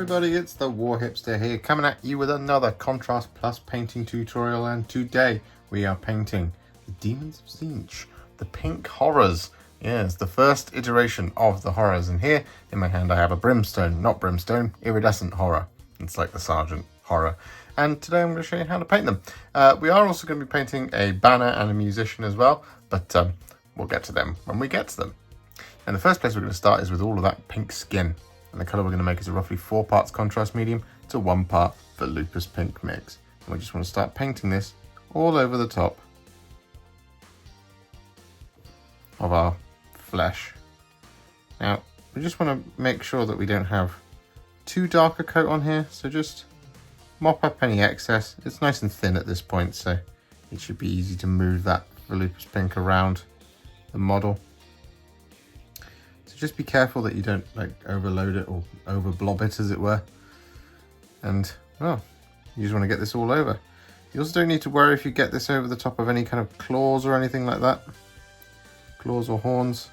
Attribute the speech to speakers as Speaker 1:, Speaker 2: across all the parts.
Speaker 1: everybody, it's the Warhipster here, coming at you with another Contrast Plus painting tutorial, and today we are painting the Demons of Tzeentch, the Pink Horrors. Yes, the first iteration of the horrors, and here in my hand I have a Brimstone, not Brimstone, Iridescent Horror. It's like the Sergeant Horror. And today I'm going to show you how to paint them. We are also going to be painting a banner and a musician as well, but we'll get to them when we get to them. And the first place we're going to start is with all of that pink skin. And the colour we're going to make is a roughly 4 parts contrast medium to 1 part Volupus Pink mix. And we just want to start painting this all over the top of our flesh. Now, we just want to make sure that we don't have too dark a coat on here, so just mop up any excess. It's nice and thin at this point, so it should be easy to move that Volupus Pink around the model. Just be careful that you don't like overload it or over blob it, as it were. And well, you just want to get this all over. You also don't need to worry if you get this over the top of any kind of claws or anything like that. Claws or horns.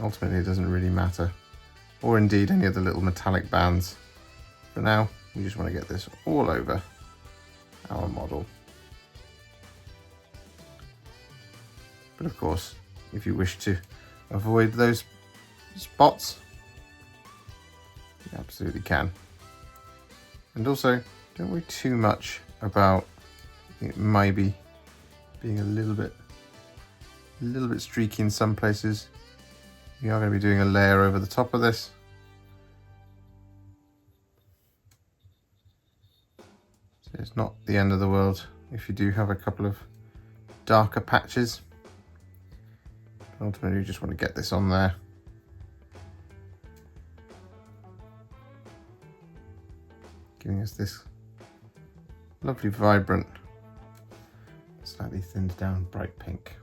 Speaker 1: Ultimately, it doesn't really matter. Or indeed any of the little metallic bands. For now, we just want to get this all over our model. But of course, if you wish to avoid those spots, you absolutely can. And also, don't worry too much about it maybe being a little bit streaky in some places. We are going to be doing a layer over the top of this. So it's not the end of the world if you do have a couple of darker patches. Ultimately, you just want to get this on there. Giving us this lovely, vibrant, slightly thinned down bright pink.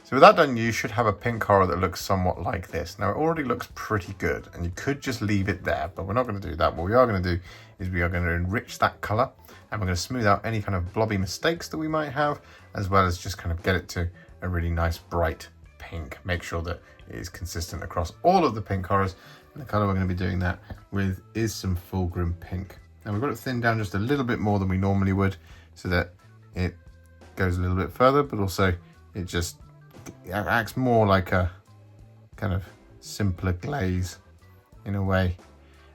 Speaker 1: So with that done, you should have a pink horror that looks somewhat like this. Now, it already looks pretty good, and you could just leave it there, but we're not going to do that. What we are going to do is we are going to enrich that colour, and we're going to smooth out any kind of blobby mistakes that we might have, as well as just kind of get it to a really nice bright pink. Make sure that it is consistent across all of the pink horrors, and the colour we're going to be doing that with is some Fulgrim Pink. Now, we've got it thinned down just a little bit more than we normally would, so that it goes a little bit further, but also it acts more like a kind of simpler glaze in a way.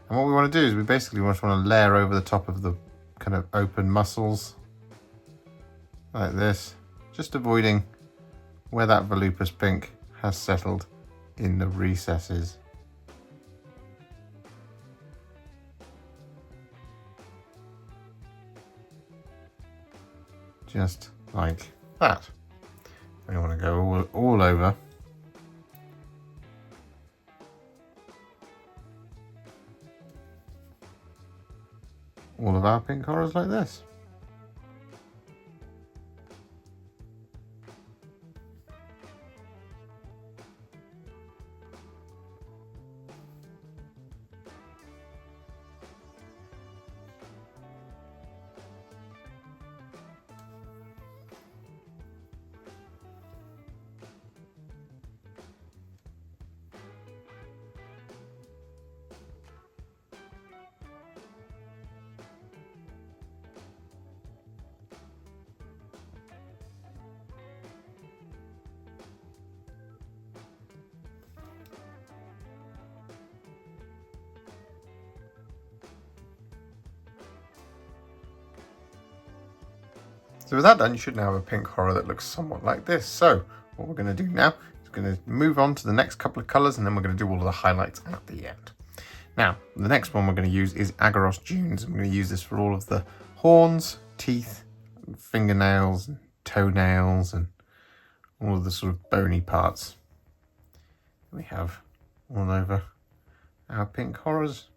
Speaker 1: And what we want to do is we basically just want to layer over the top of the kind of open muscles like this, just avoiding where that Volupus Pink has settled in the recesses. Just like that. We want to go all over. All of our pink horrors like this. So with that done, you should now have a pink horror that looks somewhat like this. So what we're going to do now is we're going to move on to the next couple of colours, and then we're going to do all of the highlights at the end. Now, the next one we're going to use is Aggaros Dunes. I'm going to use this for all of the horns, teeth, fingernails, and toenails, and all of the sort of bony parts we have all over our Pink Horrors.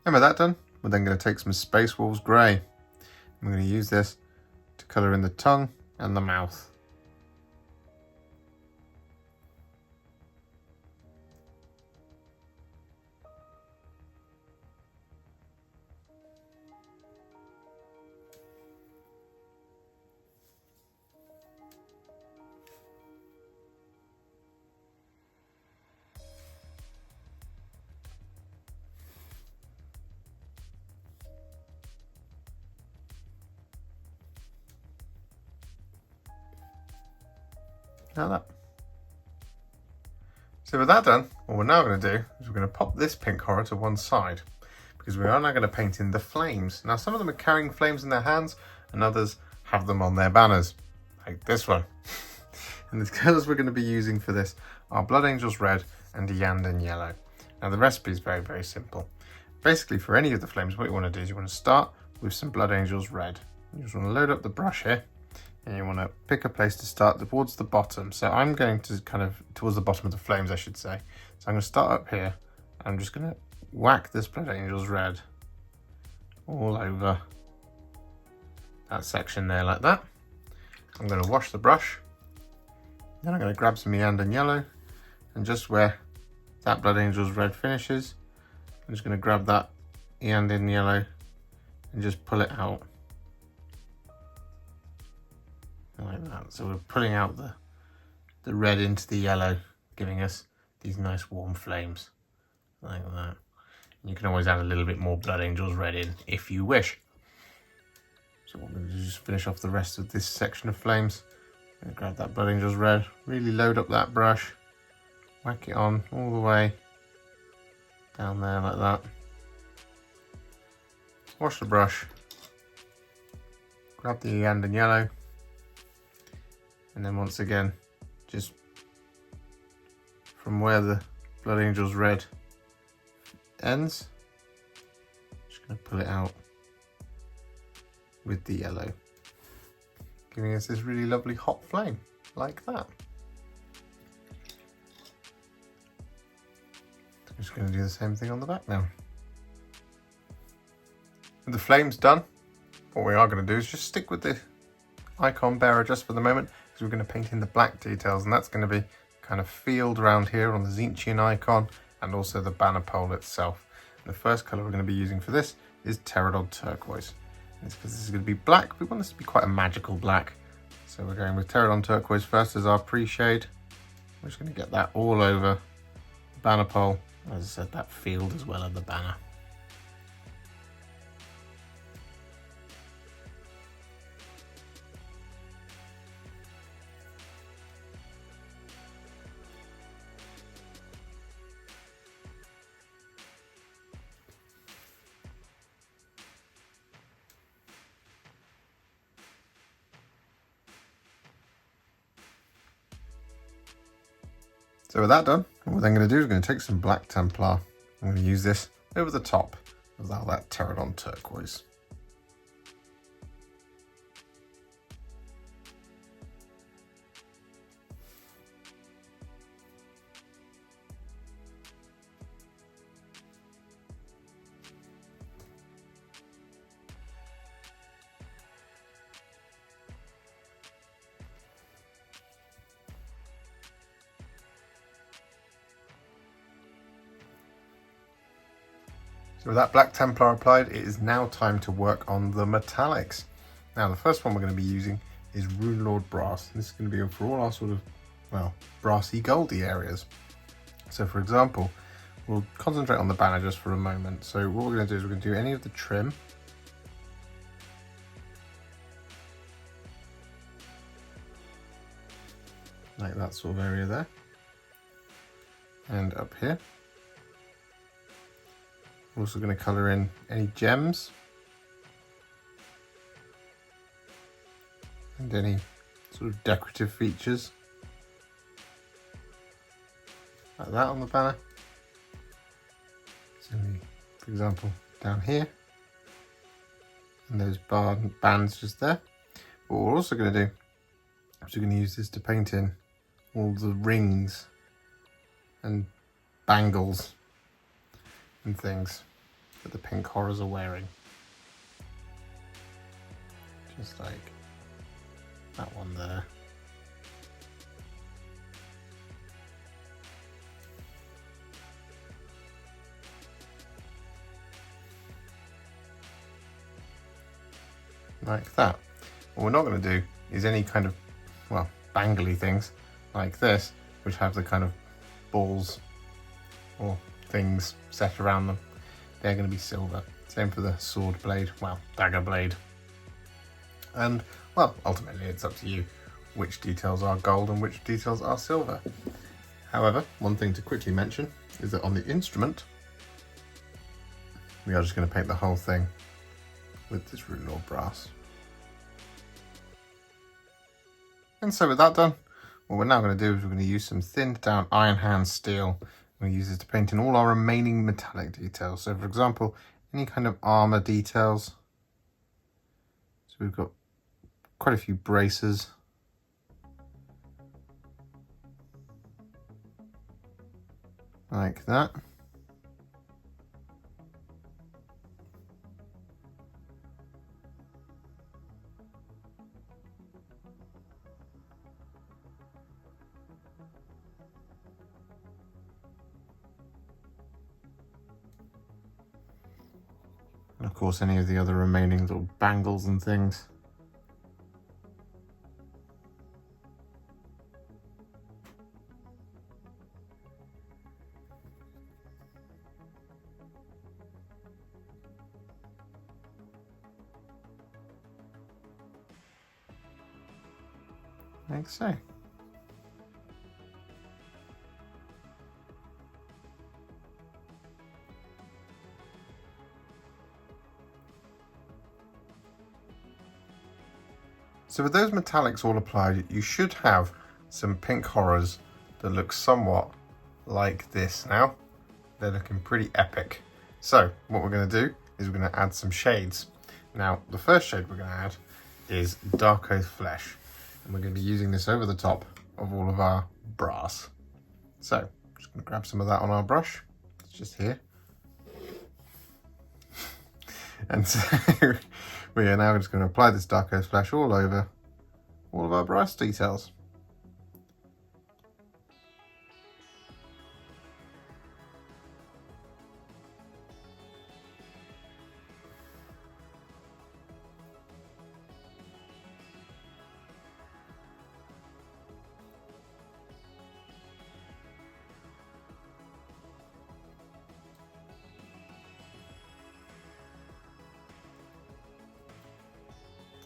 Speaker 1: And with that done, we're then going to take some Space Wolves Grey. I'm going to use this to colour in the tongue and the mouth. Like that. So with that done, what we're now going to do is we're going to pop this Pink Horror to one side, because we are now going to paint in the flames. Now some of them are carrying flames in their hands and others have them on their banners, like this one. And the colours we're going to be using for this are Blood Angels Red and Iyanden Yellow. Now the recipe is very, very simple. Basically for any of the flames, what you want to do is you want to start with some Blood Angels Red. You just want to load up the brush here, and you want to pick a place to start towards the bottom. So I'm going to kind of towards the bottom of the flames, I should say. So I'm going to start up here. I'm just going to whack this Blood Angels Red all over that section there like that. I'm going to wash the brush. Then I'm going to grab some Iyanden Yellow, and just where that Blood Angels Red finishes, I'm just going to grab that Iyanden Yellow and just pull it out. Like that. So we're pulling out the red into the yellow, giving us these nice warm flames like that. And you can always add a little bit more Blood Angels Red in if you wish. So what we're going to do is just finish off the rest of this section of flames. I'm going to grab that Blood Angels Red, really load up that brush, whack it on all the way down there like that. Wash the brush, grab the Iyanden Yellow, and then once again, just from where the Blood Angels Red ends, just going to pull it out with the yellow, giving us this really lovely hot flame, like that. I'm just going to do the same thing on the back now. With the flames done, what we are going to do is just stick with the icon bearer just for the moment, because we're going to paint in the black details, and that's going to be kind of field around here on the Tzeentchian icon and also the banner pole itself. And the first colour we're going to be using for this is Terradon Turquoise. And it's because this is going to be black. We want this to be quite a magical black, so we're going with Terradon Turquoise first as our pre-shade. We're just going to get that all over the banner pole, as I said, that field as well as the banner. So with that done, what we're then going to do is we're going to take some black Templar. I'm going to use this over the top of that Terradon Turquoise. So with that black Templar applied, it is now time to work on the metallics. Now the first one we're going to be using is Runelord Brass. This is going to be for all our sort of well, brassy goldy areas. So for example, we'll concentrate on the banner just for a moment. So what we're going to do is we're going to do any of the trim. Like that sort of area there. And up here. We're also going to colour in any gems. And any sort of decorative features. Like that on the banner. So for example, down here. And those bands just there. What we're also going to do is we're going to use this to paint in all the rings and bangles and things that the Pink Horrors are wearing. Just like that one there. Like that. What we're not going to do is any kind of, well, bangly things like this, which have the kind of balls or things set around them. They're going to be silver. Same for the sword blade, well, dagger blade. And, well, ultimately it's up to you which details are gold and which details are silver. However, one thing to quickly mention is that on the instrument, we are just going to paint the whole thing with this Runelord Brass. And so with that done, what we're now going to do is we're going to use some thinned down iron hand steel. We're going to use this to paint in all our remaining metallic details. So for example, any kind of armor details. So we've got quite a few braces. Like that. And of course any of the other remaining little bangles and things. Like so. So with those metallics all applied, you should have some Pink Horrors that look somewhat like this now. They're looking pretty epic. So what we're going to do is we're going to add some shades. Now the first shade we're going to add is Darkoath Flesh. And we're going to be using this over the top of all of our brass. So I'm just going to grab some of that on our brush. It's just here. And so we are now just going to apply this Darkoath Flesh all over all of our brass details.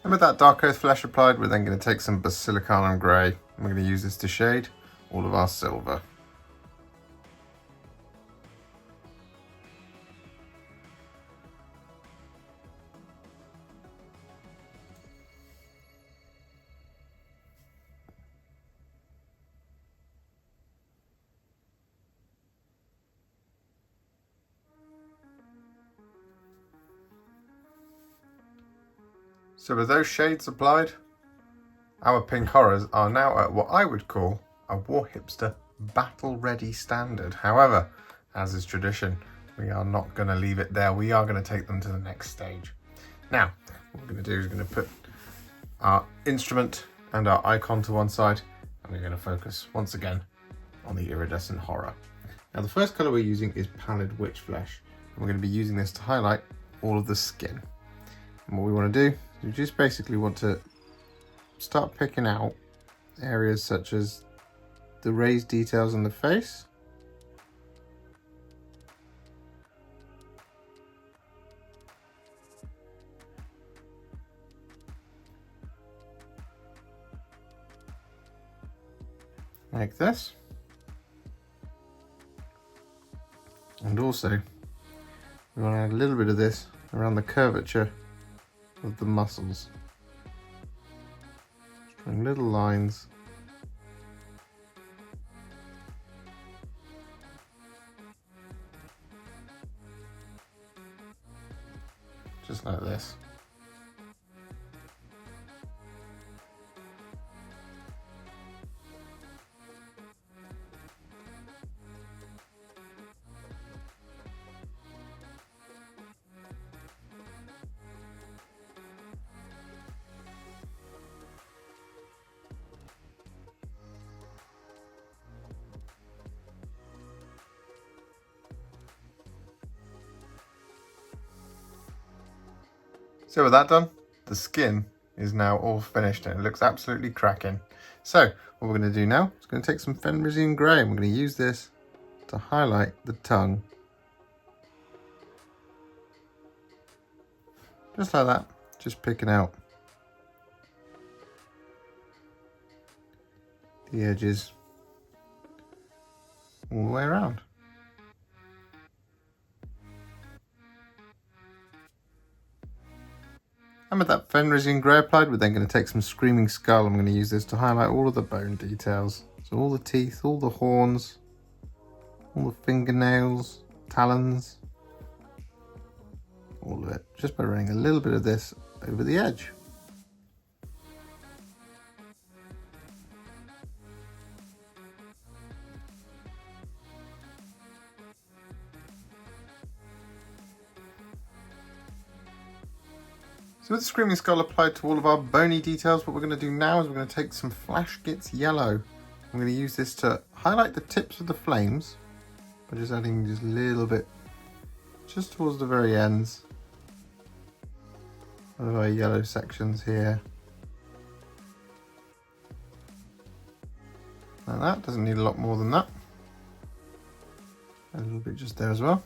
Speaker 1: And with that Darkoath Flesh applied, we're then going to take some Basilicanum Grey and we're going to use this to shade all of our silver. So with those shades applied, our Pink Horrors are now at what I would call a Warhipster battle ready standard. However, as is tradition, we are not going to leave it there. We are going to take them to the next stage. Now, what we're going to do is we're going to put our instrument and our icon to one side, and we're going to focus once again on the iridescent horror. Now the first colour we're using is Pallid Witch Flesh, and we're going to be using this to highlight all of the skin. And what we want to do, we just basically want to start picking out areas such as the raised details on the face. Like this. And also, we want to add a little bit of this around the curvature of the muscles. Drawing little lines. Just like this. So with that done, the skin is now all finished and it looks absolutely cracking. So what we're going to do now is going to take some Fenrisian Grey and we're going to use this to highlight the tongue. Just like that, just picking out the edges all the way around. And with that Fenrisian Grey applied, we're then going to take some Screaming Skull. I'm going to use this to highlight all of the bone details. So all the teeth, all the horns, all the fingernails, talons, all of it. Just by running a little bit of this over the edge. So with the Screaming Skull applied to all of our bony details, what we're going to do now is we're going to take some Flash Gitz Yellow. I'm going to use this to highlight the tips of the flames by just adding just a little bit just towards the very ends of our yellow sections here. Like that, doesn't need a lot more than that. A little bit just there as well.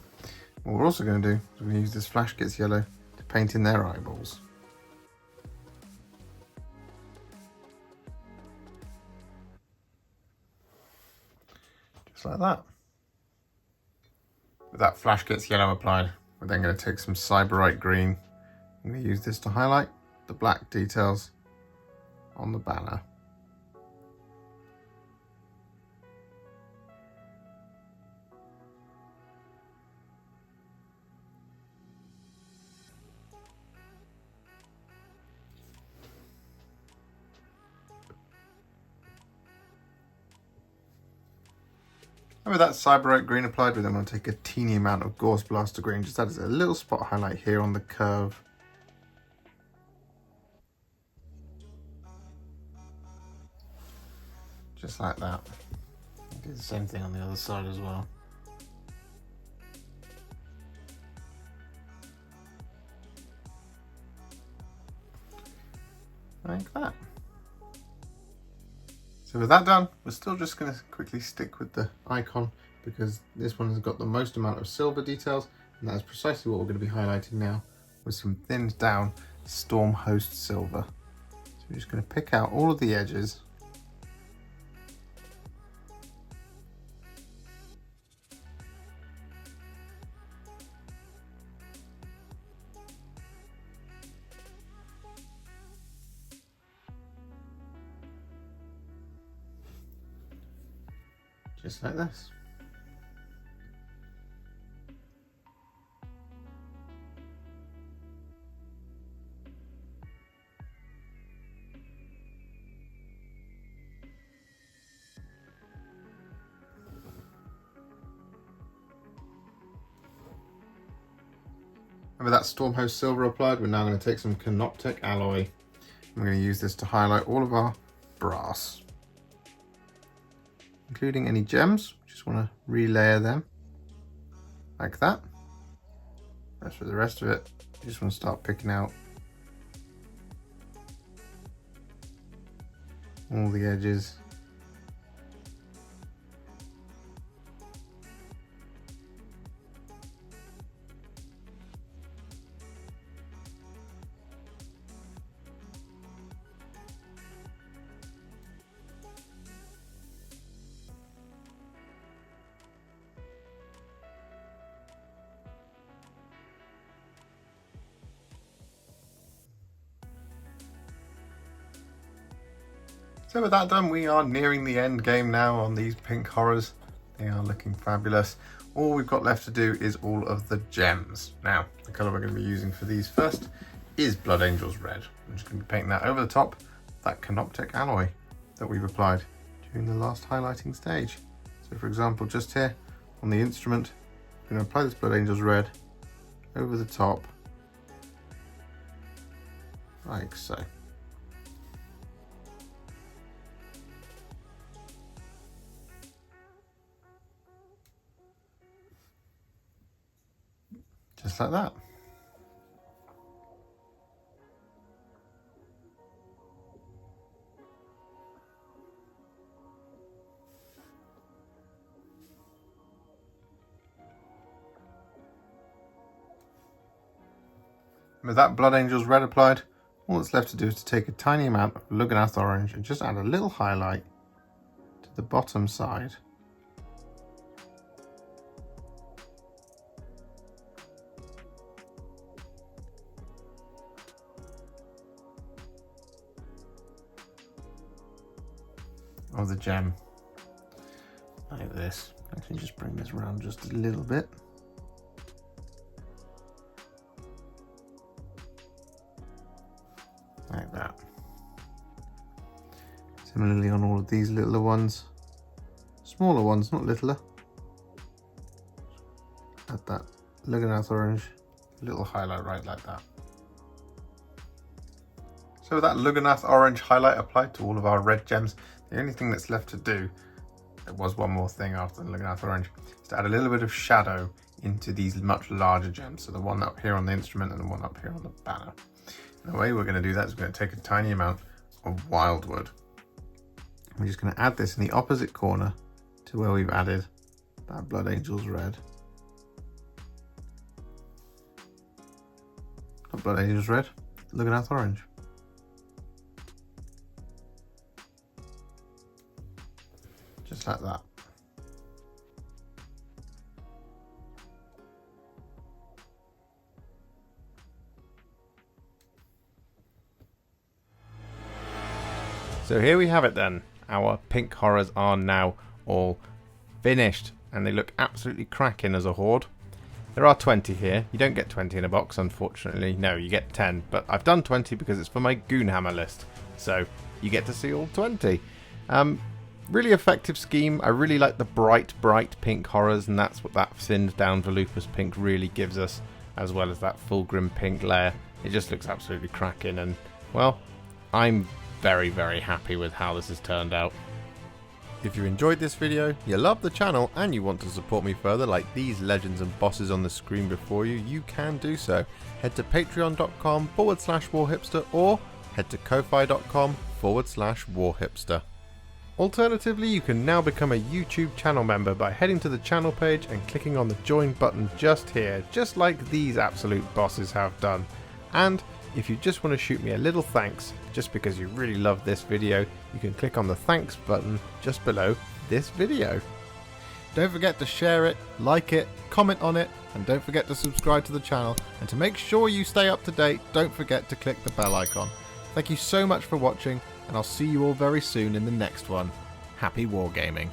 Speaker 1: What we're also going to do is we're going to use this Flash Gitz Yellow to paint in their eyeballs. Just like that. With that Flash Gitz Yellow applied, we're then going to take some Sybarite Green. I'm going to use this to highlight the black details on the banner. And with that Sybarite Green applied, we're then going to take a teeny amount of Gauss Blaster Green, just add a little spot highlight here on the curve. Just like that. Do the same thing on the other side as well. Like that. So with that done, we're still just going to quickly stick with the icon because this one has got the most amount of silver details, and that's precisely what we're going to be highlighting now with some thinned down Stormhost Silver. So we're just going to pick out all of the edges. Just like this. And with that Stormhost Silver applied, we're now going to take some Canoptek Alloy. We're going to use this to highlight all of our brass, including any gems. Just want to relayer them like that. As for the rest of it, you just want to start picking out all the edges So with that done, we are nearing the end game now on these Pink Horrors. They are looking fabulous. All we've got left to do is all of the gems. Now, the colour we're going to be using for these first is Blood Angel's Red. I'm just going to be painting that over the top, that Canoptek Alloy that we've applied during the last highlighting stage. So for example, just here on the instrument, I'm going to apply this Blood Angel's Red over the top, like so. Just like that. With that Blood Angel's Red applied, all that's left to do is to take a tiny amount of Lugganath Orange and just add a little highlight to the bottom side. Of the gem, like this. I can just bring this around just a little bit. Like that. Similarly on all of these littler ones, smaller ones, not littler. Add that Lugganath Orange, little highlight right like that. So with that Lugganath Orange highlight applied to all of our red gems, the only thing that's left to do, there was one more thing after the Lugganath Orange, is to add a little bit of shadow into these much larger gems. So the one up here on the instrument and the one up here on the banner. And the way we're going to do that is we're going to take a tiny amount of Wyldwood. We're just going to add this in the opposite corner to where we've added that Blood Angel's Red. Not Blood Angel's Red, Lugganath Orange. Just like that.
Speaker 2: So here we have it then. Our Pink Horrors are now all finished and they look absolutely cracking as a horde. There are 20 here. You don't get 20 in a box, unfortunately. No, you get 10, but I've done 20 because it's for my Goonhammer list. So you get to see all 20. Really effective scheme. I really like the bright Pink Horrors, and that's what that thinned down Volupus Pink really gives us, as well as that Fulgrim Pink layer. It just looks absolutely cracking, and well, I'm very happy with how this has turned out. If you enjoyed this video, you love the channel, and you want to support me further like these legends and bosses on the screen before you, you can do so. Head to patreon.com/warhipster or head to ko-fi.com/warhipster. Alternatively, you can now become a YouTube channel member by heading to the channel page and clicking on the join button just here, just like these absolute bosses have done. And if you just want to shoot me a little thanks, just because you really love this video, you can click on the thanks button just below this video. Don't forget to share it, like it, comment on it, and don't forget to subscribe to the channel. And to make sure you stay up to date, don't forget to click the bell icon. Thank you so much for watching, and I'll see you all very soon in the next one. Happy wargaming.